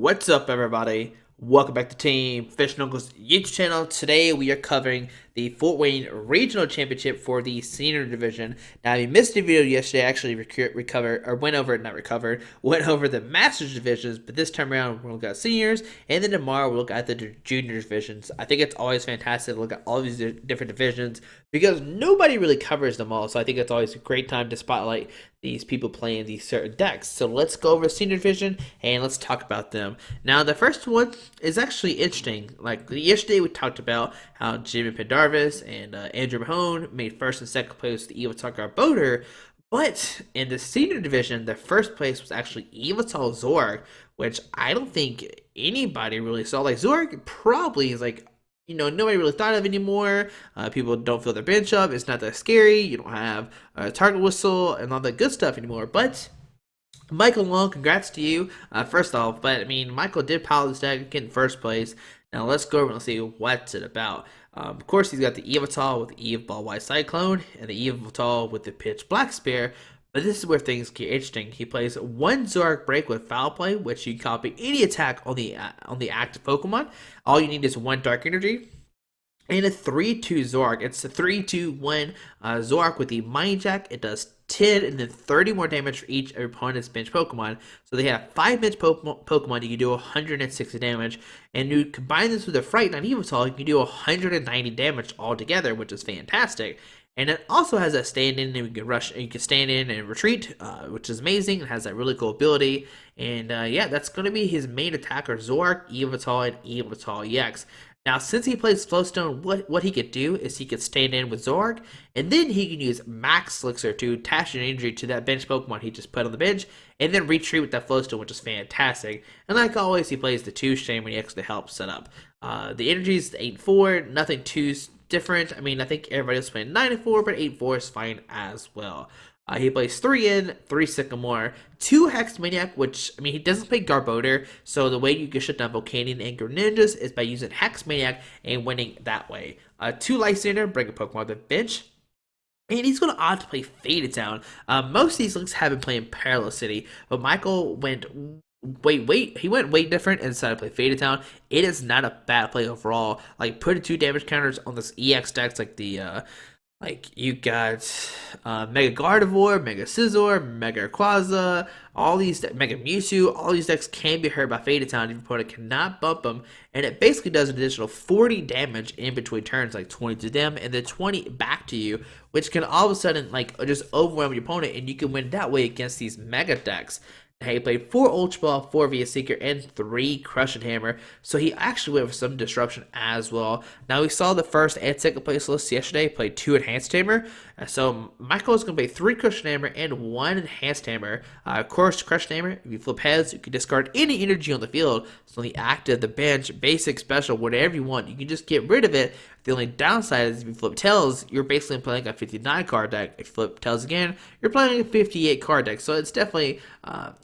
What's up, everybody? Welcome back to Team Fish and Uncle's YouTube channel. Today we are covering the Fort Wayne Regional Championship for the Senior Division. Now, if you missed the video yesterday, I actually went over the Masters divisions, but this time around we'll look at seniors, and then tomorrow we'll look at the junior divisions. I think it's always fantastic to look at all these different divisions because nobody really covers them all, so I think it's always a great time to spotlight these people playing these certain decks. So let's go over the senior division and let's talk about them. Now, the first one is actually interesting. Like yesterday, we talked about how Jimmy Pendarvis and Andrew Mahone made first and second place with the Evatar Boater. But in the senior division, the first place was actually Evatal Zorg, which I don't think anybody really saw. Like, Zorg probably is like, nobody really thought of anymore. People don't fill their bench up. It's not that scary. You don't have a target whistle and all that good stuff anymore. But Michael Long, congrats to you, first off. But, I mean, Michael did power this deck, get in first place. Now, let's go over and see what's it about. Of course, he's got the Evital with the Eve Ball White Cyclone and the Evital with the Pitch Black Spear. But this is where things get interesting. He plays one Zork Break with Foul Play, which you copy any attack on the active Pokemon. All you need is one Dark Energy. And a 3-2 Zork. It's a 3-2-1 Zork with the Mind Jack. It does 10 and then 30 more damage for each opponent's bench Pokemon. So they have 5 bench Pokemon. You can do 160 damage. And you combine this with a Fright Night Evital, you can do 190 damage altogether, which is fantastic. And it also has a stand in, and you can rush, and you can stand in and retreat, which is amazing. It has that really cool ability. And yeah, that's going to be his main attacker, Zork, Evital, and Evital EX. Now, since he plays Flowstone, what he could do is he could stand in with Zorg, and then he can use Max Elixir to attach an injury to that bench Pokemon he just put on the bench, and then retreat with that Flowstone, which is fantastic. And like always, he plays the 2 Shaman EX to help set up. The energy is 8-4, nothing too different. I mean, I think everybody else playing 9-4, but 8-4 is fine as well. He plays 3 in, 3 Sycamore, 2 Hex Maniac, which, I mean, he doesn't play Garbodor, so the way you can shut down Volcanion and Greninjas is by using Hex Maniac and winning that way. 2 Lysander, bring a Pokemon to the bench. And he's going to opt to play Faded Town. Most of these links have been playing Parallel City, but Michael went he went way different and decided to play Faded Town. It is not a bad play overall. Like, putting 2 damage counters on this EX decks, like the you got Mega Gardevoir, Mega Scizor, Mega Quaza, all these Mega Mewtwo, all these decks can be hurt by Faded Town if your opponent cannot bump them, and it basically does an additional 40 damage in between turns, like 20 to them and then 20 back to you, which can all of a sudden like just overwhelm your opponent, and you can win that way against these Mega decks. He played 4 Ultra Ball, 4 Via Seeker, and 3 Crushing Hammer, so he actually went for some disruption as well. Now, we saw the first and second place list yesterday, played 2 Enhanced Hammer, so Michael is going to play 3 Crushing Hammer and 1 Enhanced Hammer. Of course, Crushing Hammer, if you flip heads, you can discard any energy on the field, so the active, the bench, basic, special, whatever you want, you can just get rid of it. The only downside is if you flip tails, you're basically playing a 59 card deck. If you flip tails again, you're playing a 58 card deck. So it's definitely,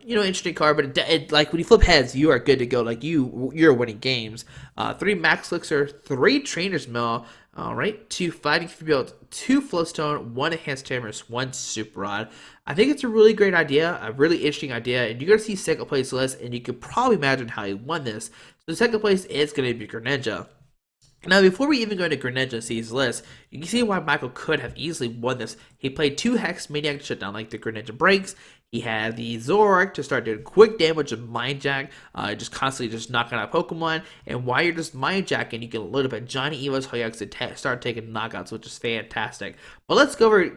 interesting card. But it, like when you flip heads, you are good to go. Like you're winning games. 3 Max Elixir, 3 Trainer's Mail. All right, 2 Fighting Field, 2 Flowstone, 1 Enhanced Hammers, 1 Super Rod. I think it's a really great idea, a really interesting idea, and you're going to see second place list, and you could probably imagine how he won this. So the second place is going to be Greninja. Now, before we even go into Greninja and see his list, you can see why Michael could have easily won this. He played 2 Hex Maniac to shut down like the Greninja breaks. He had the Zoroark to start doing quick damage with Mind Jack, just constantly just knocking out Pokemon. And while you're just Mind Jacking, you can load up at Johnny Evo's Hoyux to start taking knockouts, which is fantastic. But let's go over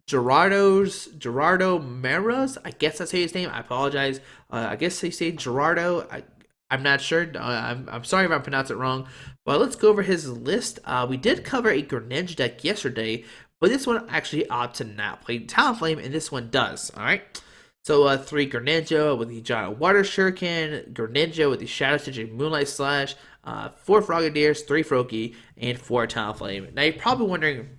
Gerardo Meras. I guess that's his name. I apologize. I guess they say Gerardo. I'm not sure. I'm sorry if I pronounced it wrong. But let's go over his list. We did cover a Greninja deck yesterday, but this one actually opted to not play Talonflame, and this one does. All right. So 3 Greninja with the Giant Water Shuriken, Greninja with the Shadow Stitch and Moonlight Slash, 4 Frogadiers, 3 Froakie, and 4 Talonflame. Now you're probably wondering,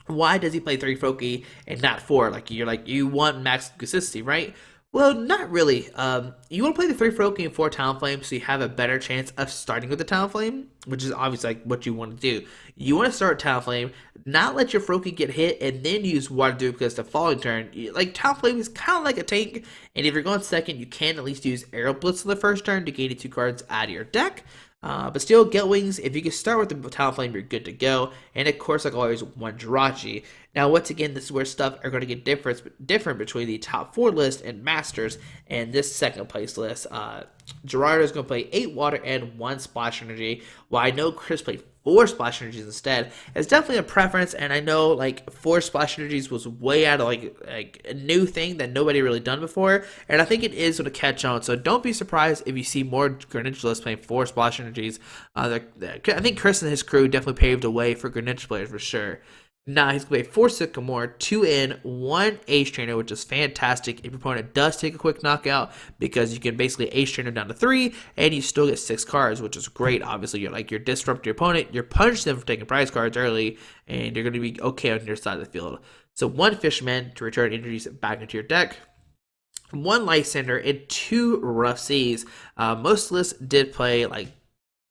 why does he play 3 Froakie and not 4? You want max consistency, right? Well, not really. You want to play the 3 Froakie and 4 Talonflame so you have a better chance of starting with the Talonflame, which is obviously like what you want to do. You want to start Talonflame, not let your Froakie get hit, and then use Water Dew because the following turn, like Talonflame is kind of like a tank, and if you're going second, you can at least use Aerial Blitz on the first turn to gain 2 cards out of your deck. But still, Get Wings, if you can start with the Talonflame, you're good to go. And of course, like always, one Jirachi. Now, once again, this is where stuff are going to get different between the top 4 list and Masters and this second place list. Gerardo is going to play 8 Water and 1 Splash Energy, while I know Chris played 4 Splash Energies instead. It's definitely a preference, and I know like 4 Splash Energies was way out of like a new thing that nobody really done before, and I think it is going to catch on. So don't be surprised if you see more Greninja lists playing 4 Splash Energies. I think Chris and his crew definitely paved the way for Greninja players for sure. Now he's going to play 4 Sycamore, 2 in, 1 Ace Trainer, which is fantastic if your opponent does take a quick knockout, because you can basically Ace Trainer down to 3, and you still get 6 cards, which is great. Obviously, you're disrupting your opponent, you're punishing them for taking prize cards early, and you're going to be okay on your side of the field. So 1 Fishman to return energies back into your deck. 1 Lysander, and 2 Rough Seas. Most lists did play like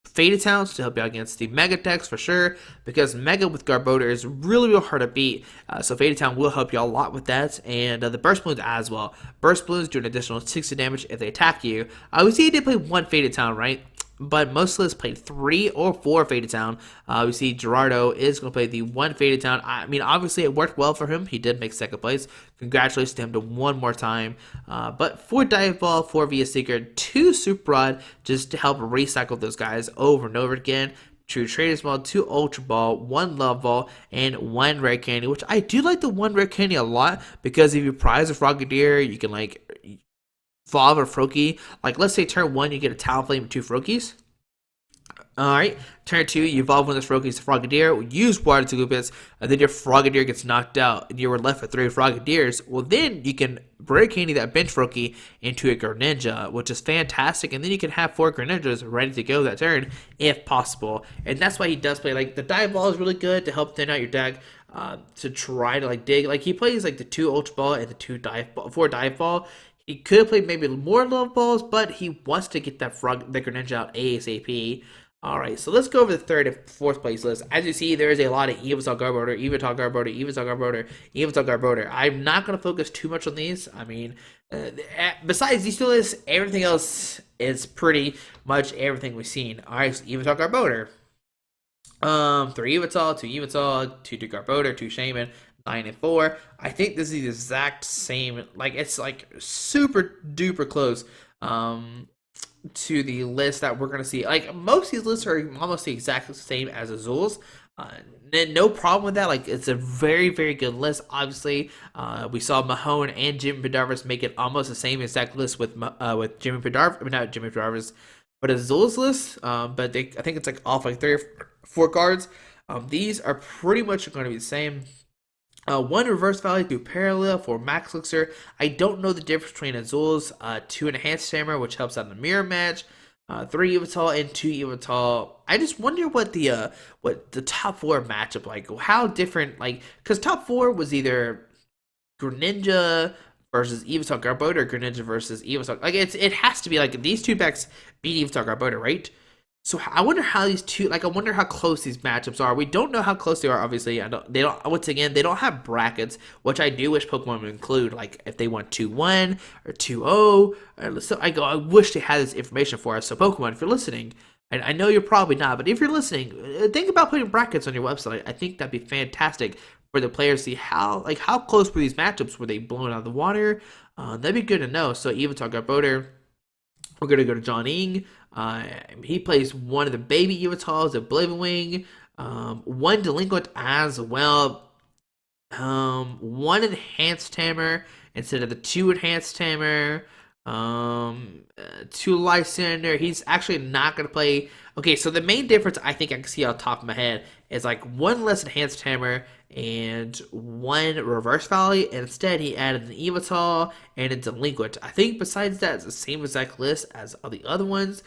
Faded Towns to help you out against the Mega decks for sure, because Mega with Garbodor is really hard to beat. So Faded Town will help you a lot with that, and the Burst Balloons as well. Burst Balloons do an additional 60 damage if they attack you. We see he did play 1 Faded Town, right? But most lists played 3 or 4 Faded Town. We see Gerardo is going to play the 1 Faded Town. I mean, obviously it worked well for him. He did make second place. Congratulations to him to one more time. But 4 Dive Ball, 4 Via Seeker, 2 Super Rod, just to help recycle those guys over and over again. 2 Trader's Ball, 2 Ultra Ball, 1 Love Ball, and 1 Rare Candy, which I do like the 1 Rare Candy a lot, because if you prize a Frogadier, you can like evolve a Froakie. Like, let's say turn 1, you get a Talonflame and 2 Froakies. Alright, turn 2, you evolve one of those Froakies to Frogadier, use Water to Lupus, and then your Frogadier gets knocked out, and you were left with 3 Frogadiers. Well, then you can Rare Candy that bench Froakie into a Greninja, which is fantastic, and then you can have 4 Greninjas ready to go that turn, if possible. And that's why he does play, like, the Dive Ball is really good to help thin out your deck, to try to, like, dig. Like, he plays, like, the 2 Ultra Ball and the 4 Dive Ball. He could have played maybe more Love Balls, but he wants to get that the Greninja out ASAP. Alright, so let's go over the 3rd and 4th place list. As you see, there is a lot of Evital Garbodor, Evital Garbodor, Evital Garbodor, Evital Garbodor. I'm not going to focus too much on these. I mean, besides these 2 lists, everything else is pretty much everything we've seen. Alright, so Evital Garbodor. 3 Evital, 2 Evital, 2 Garbodor, 2 Shaman, 9 and 4. I think this is the exact same, like, it's like super duper close. To the list that we're going to see. Like, most of these lists are almost the exact same as Azul's. No problem with that. Like, it's a very good list. Obviously, we saw Mahone and Jimmy Pendarvis make it almost the same exact list with Jimmy Pendarvis. I mean, not Jimmy Pendarvis, but Azul's list. But I think it's like off like 3 or 4 cards. These are pretty much going to be the same. 1 Reverse Valley, 2 Parallel, 4 Max Elixir. I don't know the difference between Azul's, 2 Enhanced Hammer, which helps out in the mirror match, 3 Evital, and 2 Evital. I just wonder what the top 4 matchup, like, how different, like, because top 4 was either Greninja versus Evital Garbodor, or Greninja versus Evital. Like, it has to be, like, these 2 decks beat Evital Garbodor, right? So I wonder how these 2, like, I wonder how close these matchups are. We don't know how close they are, obviously. They don't, once again, they don't have brackets, which I do wish Pokemon would include, like, if they want 2-1 or 2-0. So I wish they had this information for us. So Pokemon, if you're listening, and I know you're probably not, but if you're listening, think about putting brackets on your website. I think that'd be fantastic for the players to see how close were these matchups. Were they blown out of the water? That'd be good to know. So Evital Garbodor, we're going to go to John Ing. He plays 1 of the baby Evitals, a Oblivion, 1 Delinquent as well, 1 Enhanced Hammer instead of the 2 Enhanced Hammer, 2 Lysander. He's actually not going to play. Okay, so the main difference I think I can see off the top of my head is like 1 less Enhanced Hammer and 1 Reverse Valley, and instead he added an Evital and a Delinquent. I think besides that, it's the same exact list as all the other ones.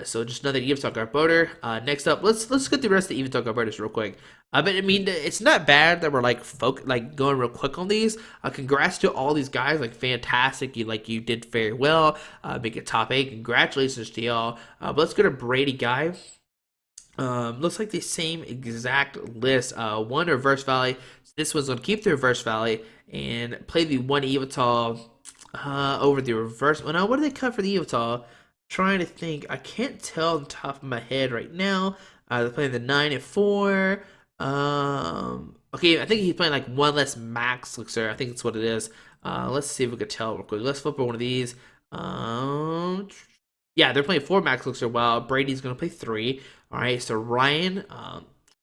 So just another Eventalk Arbiter. Next up, let's get the rest of the Eventalk Arbiters real quick. But I mean, it's not bad that we're like going real quick on these. Congrats to all these guys, like fantastic. You did very well. Make it top 8. Congratulations to y'all. But let's go to Brady Guy. Looks like the same exact list. One Reverse Valley. So this one's gonna keep the Reverse Valley and play the one Evital over the reverse. Well, now what do they cut for the Evital? Trying to think. I can't tell on the top of my head right now. They're playing the 9 and 4. Okay, I think he's playing like one less max elixir. I think that's what it is. Let's see if we can tell real quick. Let's flip one of these. Yeah, they're playing 4 max elixir while Brady's gonna play 3. All right, so Ryan,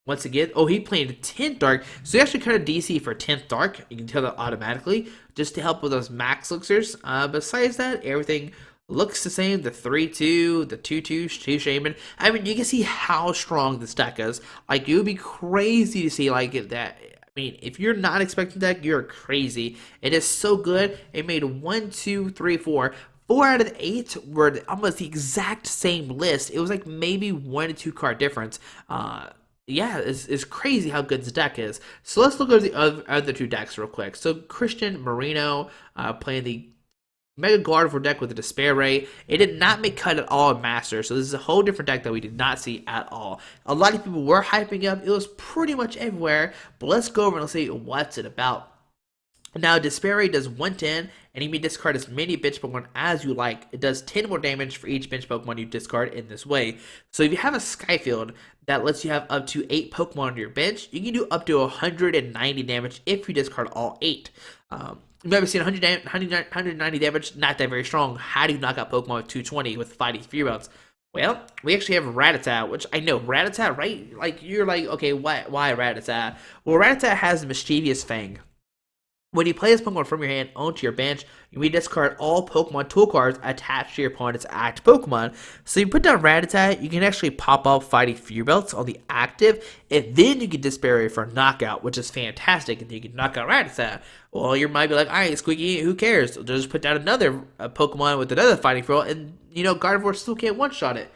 once again, oh, he played 10th Dark, so he actually cut a DC for 10th Dark. You can tell that automatically, just to help with those max elixirs. Besides that, everything looks the same. The 3-2, the 2-2, 2 Shaman. I mean, you can see how strong this deck is. Like, it would be crazy to see like that. I mean, if you're not expecting that, you're crazy. It is so good. It made 1, 2, 3, 4. 4 out of the 8 were almost the exact same list. It was like maybe 1 to 2 card difference. Yeah, it's crazy how good this deck is. So let's look at the other 2 decks real quick. So Christian Marino playing the Mega Gardevoir deck with the Despair Ray. It did not make cut at all in Master, so this is a whole different deck that we did not see at all. A lot of people were hyping up. It was pretty much everywhere, but let's go over and let's see what's it about. Now, Despair Ray does 110, and you may discard as many bench Pokemon as you like. It does 10 more damage for each bench Pokemon you discard in this way. So if you have a Skyfield that lets you have up to 8 Pokemon on your bench, you can do up to 190 damage if you discard all 8. You might be seeing 190 damage, not that very strong. How do you knock out Pokemon with 220 with fighting Fury Belts? Well, we actually have Rattata, which I know, Rattata, right? Like, you're like, okay, why Rattata? Well, Rattata has Mischievous Fang. When you play this Pokemon from your hand onto your bench, you may discard all Pokemon tool cards attached to your opponent's active Pokemon. So you put down Rattata, you can actually pop up Fighting Fury Belts on the active, and then you can Despair Ray for a knockout, which is fantastic, and you can knock out Rattata. Well, you might be like, alright, Squeaky, who cares? Just put down another Pokemon with another Fighting Fury, and, Gardevoir still can't one-shot it.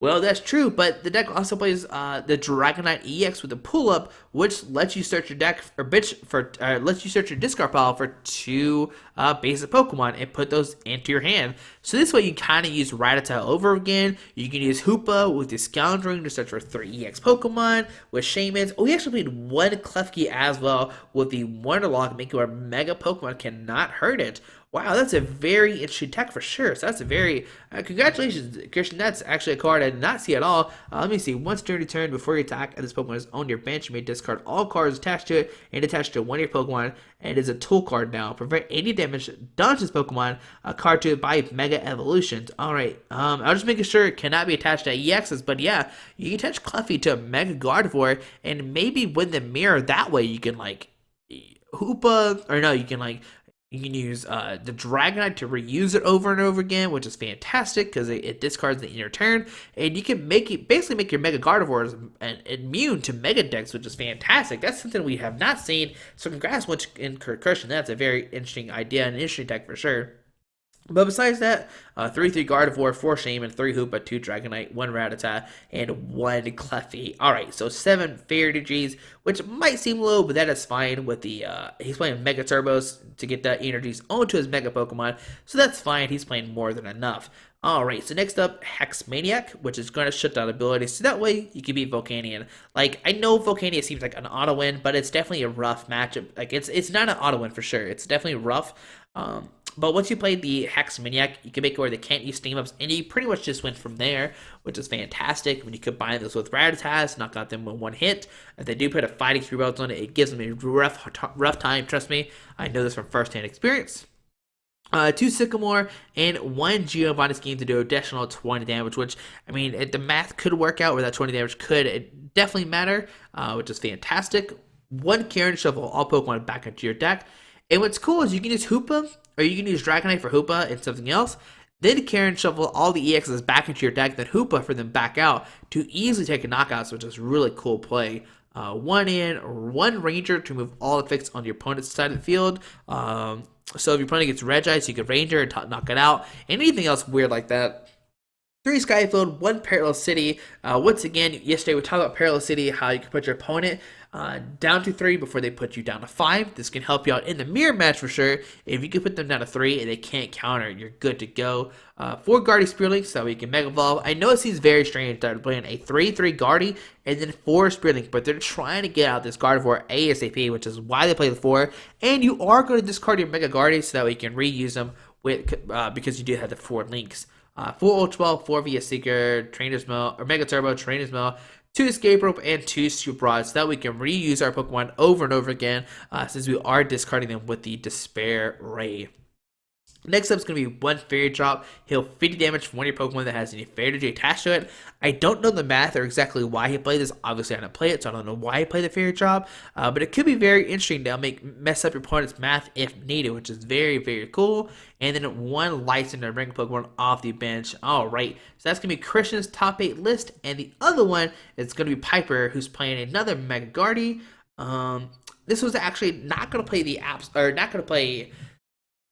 Well, that's true, but the deck also plays the Dragonite EX with a pull-up, which lets you search your deck lets you search your discard pile for 2 basic Pokemon and put those into your hand. So this way, you kind of use Rattata over again. You can use Hoopa with the Scoundrel to search for 3 EX Pokemon with Shamans. Oh, we actually played 1 Klefki as well with the Wonderlock, making our Mega Pokemon cannot hurt it. Wow, that's a very interesting tech for sure. So that's a very congratulations, Christian. That's actually a card I did not see at all. Let me see. Once during your turn, before you attack, and this Pokemon is on your bench, you may discard all cards attached to it and attached to one of your Pokemon. And it is a tool card now. Prevent any damage done to this Pokemon. A card to it by Mega Evolutions. All right. I was just making sure it cannot be attached to EXs, but yeah, you can attach Cluffy to a Mega Gardevoir and maybe win the mirror that way. You can like Hoopa, or no, you can use the Dragonite to reuse it over and over again, which is fantastic because it discards the inner turn, and you can basically make your Mega Gardevoirs immune to Mega Decks, which is fantastic. That's something we have not seen. So congrats once in Christian. That's a very interesting idea and an interesting deck for sure. But besides that, 3-3 Gardevoir, 4 Shaman, 3 Hoopa, 2 Dragonite, 1 Rattata, and 1 Clefty. Alright, so 7 Fairy Energies, which might seem low, but that is fine with the, he's playing Mega Turbos to get the energies onto his Mega Pokemon, so that's fine, he's playing more than enough. Alright, so next up, Hex Maniac, which is going to shut down abilities, so that way you can beat Volcanion. Like, I know Volcanion seems like an auto-win, but it's definitely a rough matchup. Like, it's not an auto-win for sure, it's definitely rough. But once you play the Hex Maniac, you can make it where they can't use Steam Ups, and you pretty much just win from there, which is fantastic. When you combine this with Rattatas, knock out them with 1 hit. If they do put a Fighting Fury Belt on it, it gives them a rough time. Trust me, I know this from first-hand experience. 2 Sycamore and 1 Giovanni Scheme to do additional 20 damage, which, I mean, the math could work out where that 20 damage could definitely matter, which is fantastic. 1 Karen Shuffle all Pokemon back into your deck. And what's cool is you can use Hoopa, or you can use Dragonite for Hoopa and something else. Then Karen Shuffle all the EXs back into your deck, then Hoopa for them back out to easily take a knockouts, which is really cool play. 1 in, 1 Ranger to move all effects on your opponent's side of the field. So if your opponent gets Regice, you can Ranger and knock it out. Anything else weird like that, 3 Skyfield, 1 Parallel City. Once again, yesterday we talked about Parallel City, how you can put your opponent down to 3 before they put you down to 5. This can help you out in the mirror match for sure. If you can put them down to 3 and they can't counter, you're good to go. 4 Guardy Spearlink, so we can Mega Evolve. I know it seems very strange that they're playing a 3-3 Guardy and then 4 Spearlink, but they're trying to get out this Gardevoir ASAP, which is why they play the 4. And you are going to discard your Mega Guardy so that we can reuse them with because you do have the 4 links. 4 Ultra Ball, 4 VS Seeker, Trainer's Mail, or Mega Turbo, Trainer's Mail, 2 Escape Rope, and 2 Super Rods, so that we can reuse our Pokemon over and over again, since we are discarding them with the Despair Ray. Next up is going to be 1 Fairy Drop. Heal 50 damage from one of your Pokemon that has any Fairy Energy attached to it. I don't know the math or exactly why he played this. Obviously, I didn't play it, so I don't know why he played the Fairy Drop. But it could be very interesting to mess up your opponent's math if needed, which is very, very cool. And then 1 Licensed Ring Pokemon off the bench. Alright, so that's going to be Christian's top 8 list. And the other one is going to be Piper, who's playing another Mega Guardy. This was actually not going to play the apps, or not going to play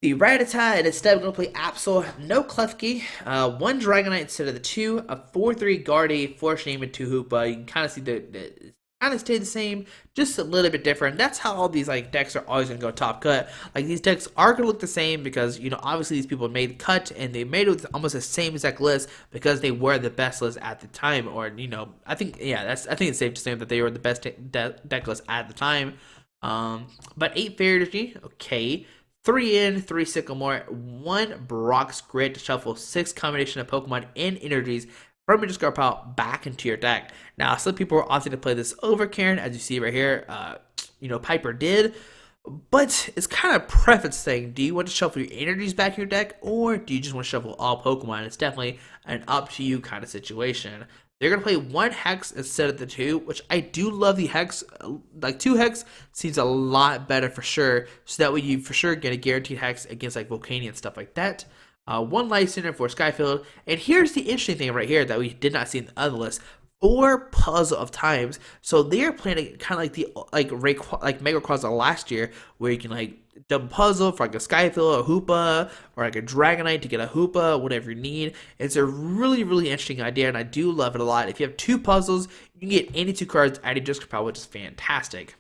the Rattata, and instead we're going to play Absol, no Klefki, 1 Dragonite instead of the 2, a 4-3 Guardy, 4 Shaymin, 2 Hoopa. You can kind of see the kind of stay the same, just a little bit different. That's how all these like decks are always going to go top cut. Like these decks are going to look the same because, you know, obviously these people made cut and they made it with almost the same exact list because they were the best list at the time, or, you know, I think it's safe to say that they were the best deck list at the time. But 8 Fairy Energy, okay. 3 in, 3 Sycamore, 1 Brock's Grid to shuffle 6 combination of Pokemon and energies from your discard pile back into your deck. Now, some people are opting to play this over Karen, as you see right here. You know, Piper did. But it's kind of preference thing. Do you want to shuffle your energies back in your deck, or do you just want to shuffle all Pokemon? It's definitely an up to you kind of situation. They're going to play 1 Hex instead of the 2, which I do love the Hex. Like 2 Hex seems a lot better for sure. So that way you for sure get a guaranteed Hex against like Volcanion and stuff like that. 1 Light Center for Skyfield. And here's the interesting thing right here that we did not see in the other list. 4 Puzzle of Times. So they're playing kind of like the Mega Quasar last year, where you can like double puzzle for like a Skyfield, a Hoopa, or like a Dragonite to get a Hoopa, whatever you need. It's a really, really interesting idea, and I do love it a lot. If you have 2 puzzles, you can get any 2 cards out of your discard pile, which is fantastic.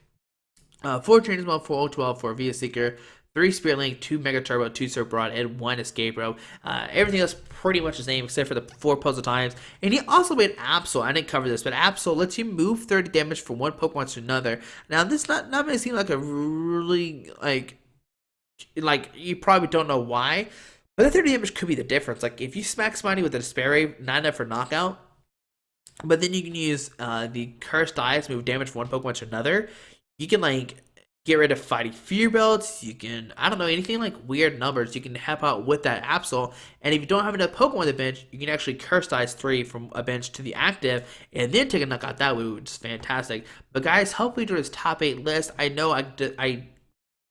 4 Trainers Mode, 4 Ultra 4 VS Seeker, 3 Spirit Link, 2 Mega Turbo, 2 Super Rod, and 1 Escape Rope. Everything else pretty much the same except for the 4 puzzle times. And he also made Absol. I didn't cover this, but Absol lets you move 30 damage from one Pokemon to another. Now, this not may seem like a really like you probably don't know why, but that 30 damage could be the difference. Like if you smack somebody with a Despair Ray, not enough for knockout, but then you can use the Cursed Eyes, move damage from one Pokemon to another. You can like get rid of Fighting Fear Belts. You can, I don't know, anything like weird numbers. You can help out with that Absol. And if you don't have enough Pokemon on the bench, you can actually Cursed Eyes 3 from a bench to the active and then take a knockout that way, which is fantastic. But guys, hopefully during this top 8 list, I know I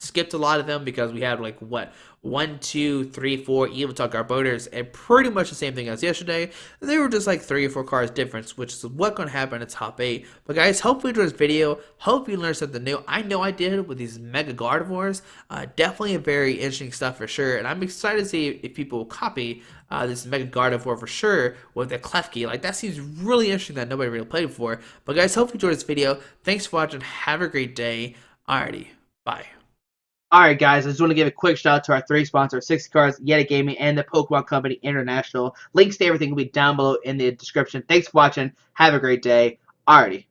skipped a lot of them because we had like what 1, 2, 3, 4 Evital Garbodors, and pretty much the same thing as yesterday. They were just like 3 or 4 cards difference, which is what's going to happen in the top 8. But guys, hopefully during this video, hope you learned something new. I know I did with these Mega Gardevoirs. Definitely a very interesting stuff for sure, and I'm excited to see if people will copy this Mega Gardevoir for sure with the Klefki. Like that seems really interesting that nobody really played before. But guys, hope you enjoyed this video. Thanks for watching. Have a great day. Alrighty, bye. Alright guys, I just want to give a quick shout out to our 3 sponsors, 60 Cards, Yeti Gaming, and the Pokemon Company International. Links to everything will be down below in the description. Thanks for watching. Have a great day. Alrighty.